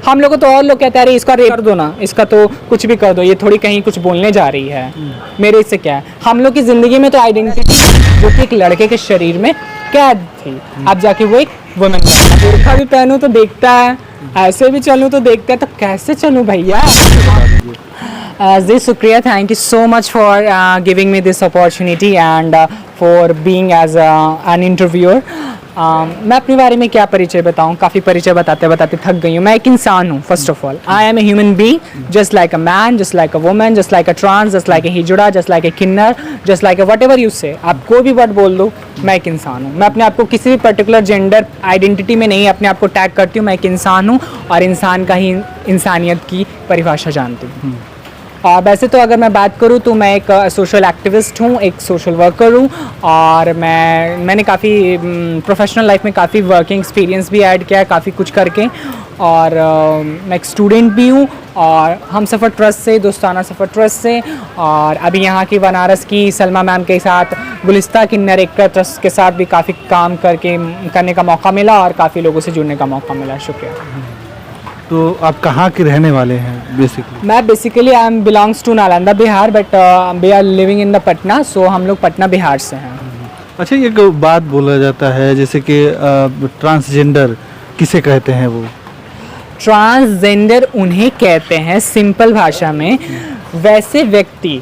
हम लोग को तो और लोग कहते हैं अरे इसका रेप कर दो ना, इसका तो कुछ भी कर दो, ये थोड़ी कहीं कुछ बोलने जा रही है, मेरे इससे क्या है। हम लोग की ज़िंदगी में तो आइडेंटिटी जो कि एक लड़के के शरीर में कैद थी, अब जाके वो एक वुमेन है। बुर्का भी पहनूं तो देखता है, ऐसे भी चलूं तो देखता है, तो कैसे चलूं भैया। जी शुक्रिया, thank you so much for giving me this opportunity and for being as an interviewer. मैं अपने बारे में क्या परिचय बताऊं, काफ़ी परिचय बताते बताते थक गई हूँ। मैं एक इंसान हूँ, first of all I am a human being, just like a man, just like a woman, just like a trans, just like a hijra, just like a kinnar, just like a whatever you say. आप कोई भी word बोल दो, मैं एक इंसान हूँ। मैं अपने आप को किसी भी पर्टिकुलर जेंडर आइडेंटिटी में नहीं अपने आप को टैग करती हूँ। मैं एक इंसान हूँ और इंसान का ही इंसानियत की परिभाषा जानती हूँ। वैसे तो अगर मैं बात करूँ तो मैं एक सोशल एक्टिविस्ट हूँ, एक सोशल वर्कर हूँ, और मैंने काफ़ी प्रोफेशनल लाइफ में काफ़ी वर्किंग एक्सपीरियंस भी ऐड किया है, काफ़ी कुछ करके। और मैं एक स्टूडेंट भी हूँ, और हम सफ़र ट्रस्ट से, दोस्ताना सफ़र ट्रस्ट से, और अभी यहाँ की बनारस की सलमा मैम के साथ गुलिस्ता किन्नर एकता ट्रस्ट के साथ भी काफ़ी काम करने का मौका मिला और काफ़ी लोगों से जुड़ने का मौका मिला। शुक्रिया। तो आप कहाँ के रहने वाले हैं बेसिकली? मैं basically I am belongs to Nalanda Bihar, but we are living in the Patna, so हम लोग पटना बिहार से हैं। अच्छा, एक बात बोला जाता है जैसे कि ट्रांसजेंडर किसे कहते हैं? वो ट्रांसजेंडर उन्हें कहते हैं सिंपल भाषा में वैसे व्यक्ति,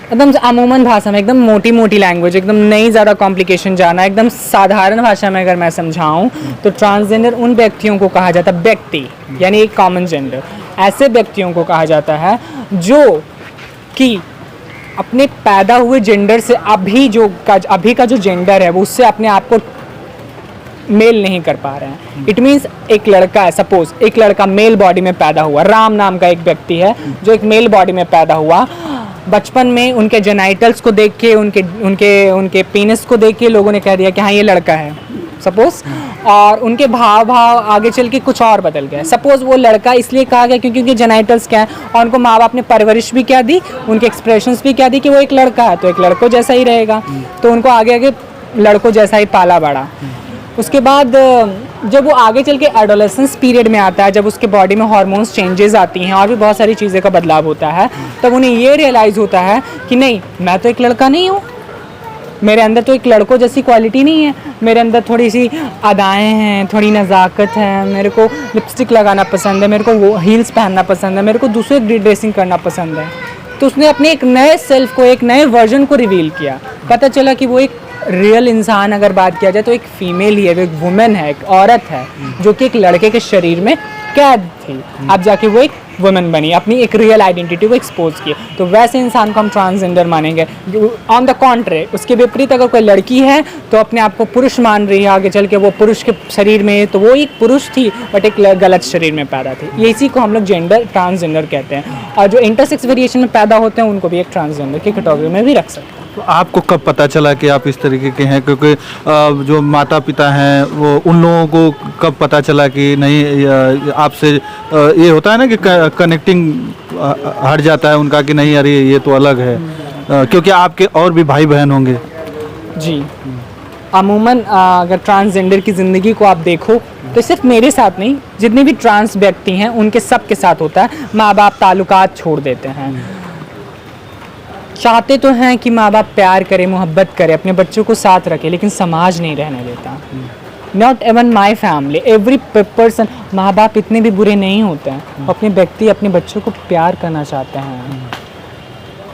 एकदम अमूमन भाषा में, एकदम मोटी मोटी लैंग्वेज, एकदम नहीं ज़्यादा कॉम्प्लिकेशन जाना, एकदम साधारण भाषा में अगर मैं समझाऊं तो ट्रांसजेंडर उन व्यक्तियों को कहा जाता है, व्यक्ति यानी एक कॉमन जेंडर, ऐसे व्यक्तियों को कहा जाता है जो कि अपने पैदा हुए जेंडर से अभी का जो जेंडर है वो उससे अपने आप को मेल नहीं कर पा रहे हैं। इट मीन्स एक लड़का है, सपोज एक लड़का मेल बॉडी में पैदा हुआ, राम नाम का एक व्यक्ति है जो एक मेल बॉडी में पैदा हुआ, बचपन में उनके जेनाइटल्स को देख के, उनके पेनिस को देख के लोगों ने कह दिया कि हाँ ये लड़का है, सपोज, और उनके भाव आगे चल के कुछ और बदल गया। सपोज वो लड़का इसलिए कहा गया क्योंकि उनके जेनाइटल्स क्या है, और उनको माँ बाप ने परवरिश भी क्या दी, उनके एक्सप्रेशंस भी क्या दी कि वो एक लड़का है तो एक लड़कों जैसा ही रहेगा, तो उनको आगे आगे लड़कों जैसा ही पाला बड़ा। उसके बाद जब वो आगे चल के एडोलेसेंस पीरियड में आता है, जब उसके बॉडी में हार्मोन्स चेंजेस आती हैं और भी बहुत सारी चीज़ें का बदलाव होता है, तब उन्हें ये रियलाइज़ होता है कि नहीं, मैं तो एक लड़का नहीं हूँ, मेरे अंदर तो एक लड़कों जैसी क्वालिटी नहीं है, मेरे अंदर थोड़ी सी अदाएँ हैं, थोड़ी नज़ाकत है, मेरे को लिपस्टिक लगाना पसंद है, मेरे को वो हील्स पहनना पसंद है, मेरे को दूसरे ड्रेसिंग करना पसंद है। तो उसने अपने एक नए सेल्फ को, एक नए वर्जन को रिवील किया। पता चला कि वो एक रियल इंसान, अगर बात किया जाए तो एक फीमेल ही है, वो एक वुमेन है, एक औरत है जो कि एक लड़के के शरीर में कैद थी, अब जाके वो एक वुमेन बनी, अपनी एक रियल आइडेंटिटी को एक्सपोज किए। तो वैसे इंसान को हम ट्रांसजेंडर मानेंगे। ऑन द कॉन्ट्रे, उसके विपरीत अगर कोई लड़की है तो अपने आप को पुरुष मान रही है, आगे चल के वो पुरुष के शरीर में, तो वो एक पुरुष थी बट एक गलत शरीर में पैदा थी। ये इसी को हम लोग जेंडर ट्रांसजेंडर कहते हैं, और जो इंटरसेक्स वेरिएशन में पैदा होते हैं उनको भी एक ट्रांसजेंडर की कैटेगरी में भी रख सकते हैं। तो आपको कब पता चला कि आप इस तरीके के हैं? क्योंकि जो माता पिता हैं वो, उन लोगों को कब पता चला कि नहीं, आपसे ये होता है ना कि कनेक्टिंग हट जाता है उनका कि नहीं अरे ये तो अलग है, क्योंकि आपके और भी भाई बहन होंगे। जी, अमूमन अगर ट्रांसजेंडर की ज़िंदगी को आप देखो तो सिर्फ मेरे साथ नहीं, जितने भी ट्रांस व्यक्ति हैं उनके सब के साथ होता है। माँ बाप ताल्लुकात छोड़ देते हैं, चाहते तो हैं कि माँ बाप प्यार करे, मोहब्बत करे, अपने बच्चों को साथ रखे, लेकिन समाज नहीं रहने देता। Not even my family, every person. माँ बाप इतने भी बुरे नहीं होते हैं, अपने व्यक्ति अपने बच्चों को प्यार करना चाहते हैं।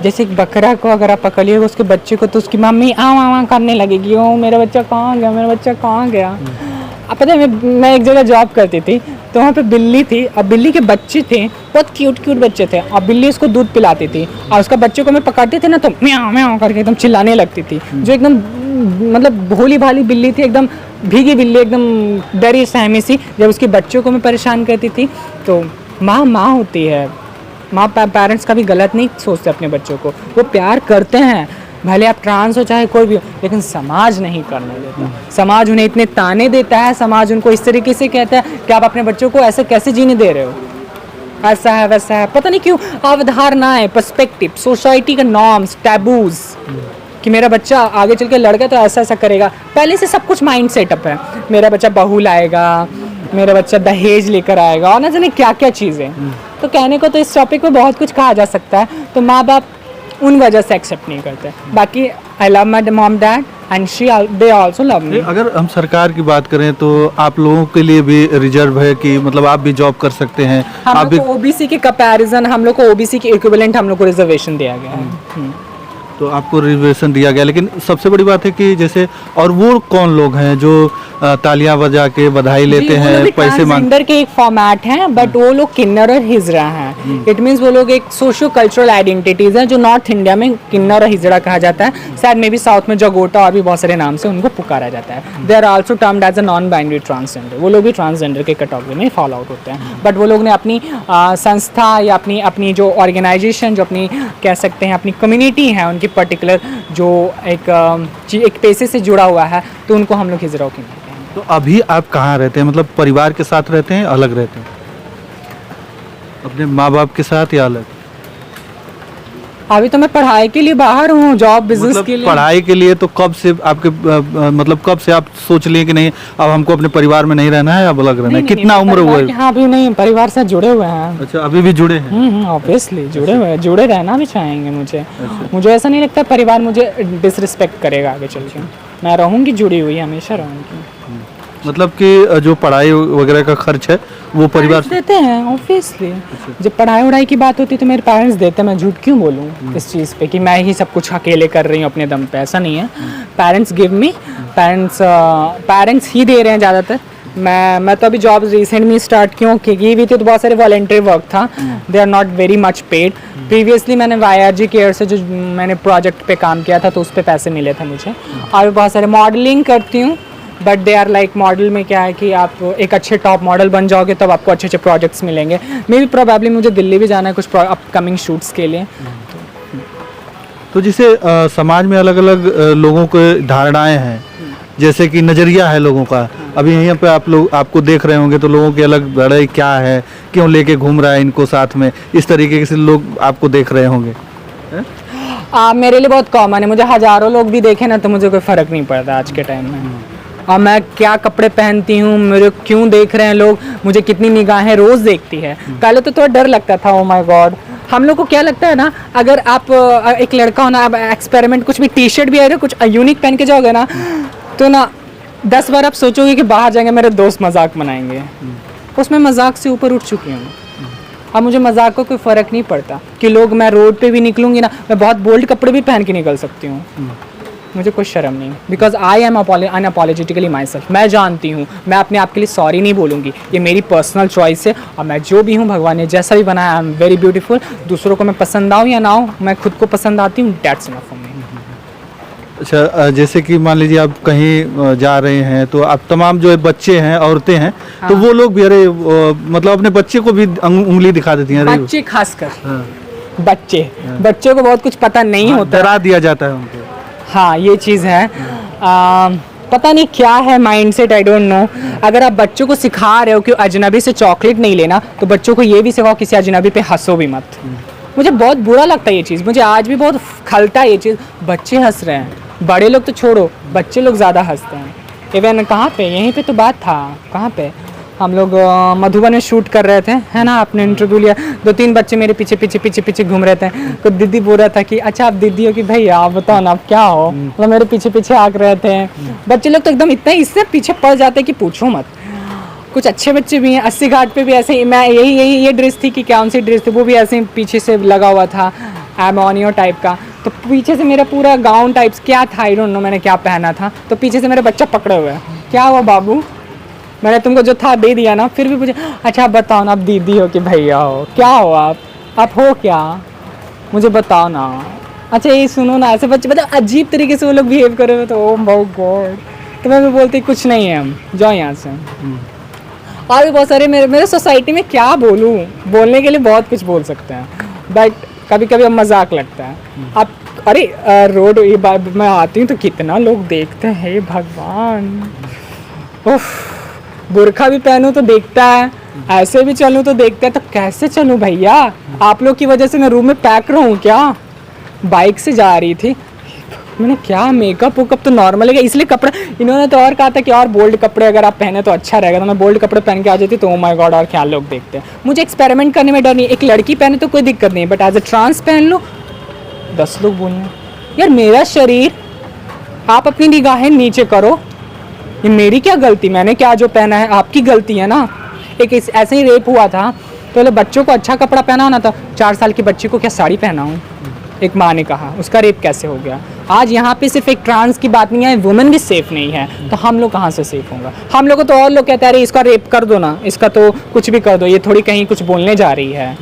जैसे एक बकरा को अगर आप पकड़िएगा उसके बच्चे को, तो उसकी मम्मी आँ करने लगेगी, ओ मेरा बच्चा कहाँ गया, मेरा बच्चा कहाँ गया। अब पता है, मैं एक जगह जॉब करती थी तो वहाँ पे बिल्ली थी, और बिल्ली के बच्चे थे, बहुत क्यूट बच्चे थे, और बिल्ली उसको दूध पिलाती थी, और उसका बच्चे को मैं पकड़ती थी ना तो म्याऊं म्याऊं करके एकदम चिल्लाने लगती थी। जो एकदम मतलब भोली भाली बिल्ली थी, एकदम भीगी बिल्ली, एकदम डरी सहमी सी। जब उसके बच्चों को मैं परेशान करती थी तो माँ होती है, माँ पेरेंट्स का भी गलत नहीं सोचते अपने बच्चों को, वो प्यार करते हैं, भले आप ट्रांस हो चाहे कोई भी हो, लेकिन समाज नहीं करने देता। समाज उन्हें इतने ताने देता है, समाज उनको इस तरीके से कहता है कि आप अपने बच्चों को ऐसे कैसे जीने दे रहे हो, ऐसा है वैसा है, पता नहीं क्यों अवधारणाएं, पर्सपेक्टिव, सोसाइटी के नॉर्म्स, टैबूज, कि मेरा बच्चा आगे चल के लड़का तो ऐसा करेगा। पहले से सब कुछ माइंड सेटअप है, मेरा बच्चा बहू लाएगा, मेरा बच्चा दहेज लेकर आएगा और ना जाने क्या क्या चीज़ें। तो कहने को तो इस टॉपिक पे बहुत कुछ कहा जा सकता है, तो माँ बाप उन वजह से एक्सेप्ट नहीं करते। बाकी I love my mom dad and they also love me. अगर हम सरकार की बात करें तो आप लोगों के लिए भी रिजर्व है कि मतलब आप भी जॉब कर सकते हैं? हम आप लोग भी को ओबीसी के कंपैरिजन, हम लोग को ओबीसी के इक्विवेलेंट हम लोग को रिजर्वेशन दिया गया है। तो आपको रिजर्वेशन दिया गया, लेकिन सबसे बड़ी बात है कि जैसे और वो कौन लोग हैं जो तालियां बजा के बधाई लेते हैं, पैसे मांग? ट्रांसजेंडर के एक फॉर्मेट है, बट वो लोग किन्नर और हिजड़ा हैं। इट मींस वो लोग एक सोशियो कल्चरल आइडेंटिटीज है जो नॉर्थ इंडिया में किन्नर और हिजड़ा कहा जाता है। शायद मे बी साउथ में जगोटा और भी बहुत सारे नाम से उनको पुकारा जाता है। They are also termed as a non binary transgender. वो लोग भी ट्रांसजेंडर के कैटेगरी में फॉलो आउट होते हैं, बट वो लोग ने अपनी संस्था या अपनी जो ऑर्गेनाइजेशन, जो अपनी कह सकते हैं अपनी कम्युनिटी है, उनकी पर्टिकुलर जो एक पेशे से जुड़ा हुआ है, तो उनको हम लोग हिजड़ा की कहते हैं। तो अभी आप कहाँ रहते हैं? मतलब परिवार के साथ रहते हैं, अलग रहते हैं? अपने माँ बाप के साथ या अलग? अभी तो मैं पढ़ाई के लिए बाहर हूँ, जॉब बिजनेस मतलब के लिए। पढ़ाई के लिए तो कब से आपके मतलब कब से आप सोच लिए कि नहीं अब हमको अपने परिवार में नहीं रहना है, अब अलग रहना है? कितना उम्र हुआ है? हाँ, अभी नहीं, परिवार से जुड़े हुए हैं। अच्छा, अभी भी जुड़े हैं? ऑब्वियसली जुड़े हुए हैं, जुड़े रहना भी चाहेंगे। मुझे ऐसा नहीं लगता परिवार मुझे डिसरिस्पेक्ट करेगा आगे चल के। मैं रहूँगी जुड़ी हुई, हमेशा रहूँगी। मतलब कि जो पढ़ाई वगैरह का खर्च है वो परिवार देते हैं ऑब्वियसली। जब पढ़ाई वढ़ाई की बात होती है तो मेरे पेरेंट्स देते हैं। मैं झूठ क्यों बोलूँ इस चीज़ पे कि मैं ही सब कुछ अकेले कर रही हूँ अपने दम पे? ऐसा नहीं है। पेरेंट्स गिव मी, पेरेंट्स ही दे रहे हैं ज़्यादातर। मैं तो अभी जॉब रिसेंट में स्टार्ट क्यों की हुई थी, तो बहुत सारे वॉलंटरी वर्क था। They are not very much paid. Previously मैंने YRG केयर से जो मैंने प्रोजेक्ट पे काम किया था, तो उस पर पैसे मिले थे मुझे। और बहुत सारे मॉडलिंग करती हूँ, but they are like, model में क्या है कि आप एक अच्छे टॉप मॉडल बन जाओगे तब आपको अच्छे अच्छे प्रोजेक्ट्स मिलेंगे। मे बी प्रोबेबली मुझे दिल्ली भी जाना है कुछ अपकमिंग शूट्स के लिए। तो जिसे समाज में अलग अलग लोगों के धारणाएं हैं, जैसे कि नज़रिया है लोगों का। अभी यहीं पे आप लोग आपको देख रहे होंगे तो लोगों की अलग धारणाएं क्या है, क्यों लेके घूम रहा है इनको साथ में, इस तरीके से लोग आपको देख रहे होंगे। मेरे लिए बहुत कॉमन है। मुझे हज़ारों लोग भी देखें ना तो मुझे कोई फ़र्क नहीं पड़ता आज के टाइम में। और मैं क्या कपड़े पहनती हूँ, मेरे क्यों देख रहे हैं लोग, मुझे कितनी निगाहें रोज़ देखती है। पहले तो थोड़ा डर लगता था, ओ माय गॉड। हम लोग को क्या लगता है ना, अगर आप एक लड़का हो ना, आप एक्सपेरिमेंट कुछ भी टी-शर्ट भी आएगा कुछ यूनिक पहन के जाओगे ना, तो ना 10 बार आप सोचोगे कि बाहर जाएंगे मेरे दोस्त मजाक बनाएंगे। उसमें मजाक से ऊपर उठ चुकी हूँ। अब मुझे मजाक को कोई फ़र्क नहीं पड़ता कि लोग, मैं रोड पे भी निकलूँगी ना, मैं बहुत बोल्ड कपड़े भी पहन के निकल सकती हूँ। मुझे कुछ शर्म नहीं, because I am unapologetically my self. मैं जानती हूँ मैं अपने आप के लिए सॉरी नहीं बोलूँगी, ये मेरी पर्सनल चॉइस है। और मैं जो भी हूँ, भगवान ने जैसा भी बनाया, आई एम वेरी ब्यूटीफुल। दूसरों को मैं पसंद आऊँ या ना आऊँ, मैं खुद को पसंद आती हूँ, दैट्स इनफ फॉर मी। अच्छा, जैसे कि मान लीजिए आप कहीं जा रहे हैं तो आप तमाम जो बच्चे हैं, औरतें हैं, तो वो लोग भी अरे मतलब अपने बच्चे को भी उंगली दिखा देती हैं। बच्चे खासकर, बच्चे को बहुत कुछ पता नहीं होता, डरा दिया जाता है उनको। हाँ, ये चीज़ है। पता नहीं क्या है माइंडसेट, आई डोंट नो। अगर आप बच्चों को सिखा रहे हो कि अजनबी से चॉकलेट नहीं लेना, तो बच्चों को ये भी सिखाओ किसी अजनबी पे हंसो भी मत। मुझे बहुत बुरा लगता है ये चीज़, मुझे आज भी बहुत खलता है ये चीज़। बच्चे हंस रहे हैं, बड़े लोग तो छोड़ो, बच्चे लोग ज़्यादा हंसते हैं। इवन कहाँ पे, यहीं पे तो बात था, कहाँ पे हम लोग मधुबन में शूट कर रहे थे, है ना, आपने इंटरव्यू लिया। 2-3 बच्चे मेरे पीछे घूम रहे थे। तो दीदी बोल रहा था कि अच्छा आप दीदी हो कि भैया आप बताओ ना आप क्या हो, मतलब मेरे पीछे आग रहे थे। बच्चे लोग तो एकदम इतना इससे पीछे पड़ जाते हैं कि पूछो मत। कुछ अच्छे बच्चे भी हैं। 80 घाट पे भी ऐसे ही, मैं ये ड्रेस थी कि कौन सी ड्रेस थी, वो भी ऐसे ही पीछे से लगा हुआ था, एमोनियो टाइप का। तो पीछे से मेरा पूरा गाउन टाइप्स क्या था, आई डोंट नो मैंने क्या पहना था। तो पीछे से मेरा बच्चा पकड़े हुए है, क्या हुआ बाबू, मैंने तुमको जो था दे दिया ना। फिर भी मुझे अच्छा आप बताओ ना, आप दीदी हो कि भैया हो, क्या हो आप हो क्या, मुझे बताओ ना। अच्छा ये सुनो ना, ऐसे बच्चे मतलब अजीब तरीके से वो लोग बिहेव कर रहे हो, तो ओ माय गॉड। तो मैं भी बोलती कुछ नहीं है, हम जाओ यहाँ से। और भी बहुत सारे मेरे सोसाइटी में क्या बोलूँ, बोलने के लिए बहुत कुछ बोल सकते हैं, बट कभी कभी अब मजाक लगता है। अब अरे रोड ये बात मैं आती हूँ तो कितना लोग देखते हैं, भगवान। उफ, बुर्खा भी पहनूं तो देखता है, ऐसे भी चलूं तो देखता है। तो कैसे चलूं भैया, आप लोग की वजह से मैं रूम में पैक रहूं क्या? बाइक से जा रही थी, मैंने क्या मेकअप वेकअप तो नॉर्मल है, इसलिए कपड़ा इन्होंने तो और कहा था कि और बोल्ड कपड़े अगर आप पहने तो अच्छा रहेगा, तो मैं बोल्ड कपड़े पहन के आ जाती तो ओ माय गॉड और क्या लोग देखते हैं। मुझे एक्सपेरिमेंट करने में डर नहीं, एक लड़की पहने तो कोई दिक्कत नहीं, बट एज अ ट्रांस पहन लो 10 लोग बोलने यार मेरा शरीर, आप अपनी निगाहें नीचे करो, ये मेरी क्या गलती, मैंने क्या जो पहना है आपकी गलती है ना। एक ऐसे ही रेप हुआ था तो बोले बच्चों को अच्छा कपड़ा पहना होना था, 4 साल की बच्ची को क्या साड़ी पहनाऊं, एक माँ ने कहा, उसका रेप कैसे हो गया। आज यहाँ पे सिर्फ एक ट्रांस की बात नहीं है, वुमेन भी सेफ नहीं है, तो हम लोग कहाँ से सेफ होंगे। हम लोग को तो और लोग कहते हैं अरे इसका रेप कर दो ना, इसका तो कुछ भी कर दो, ये थोड़ी कहीं कुछ बोलने जा रही है।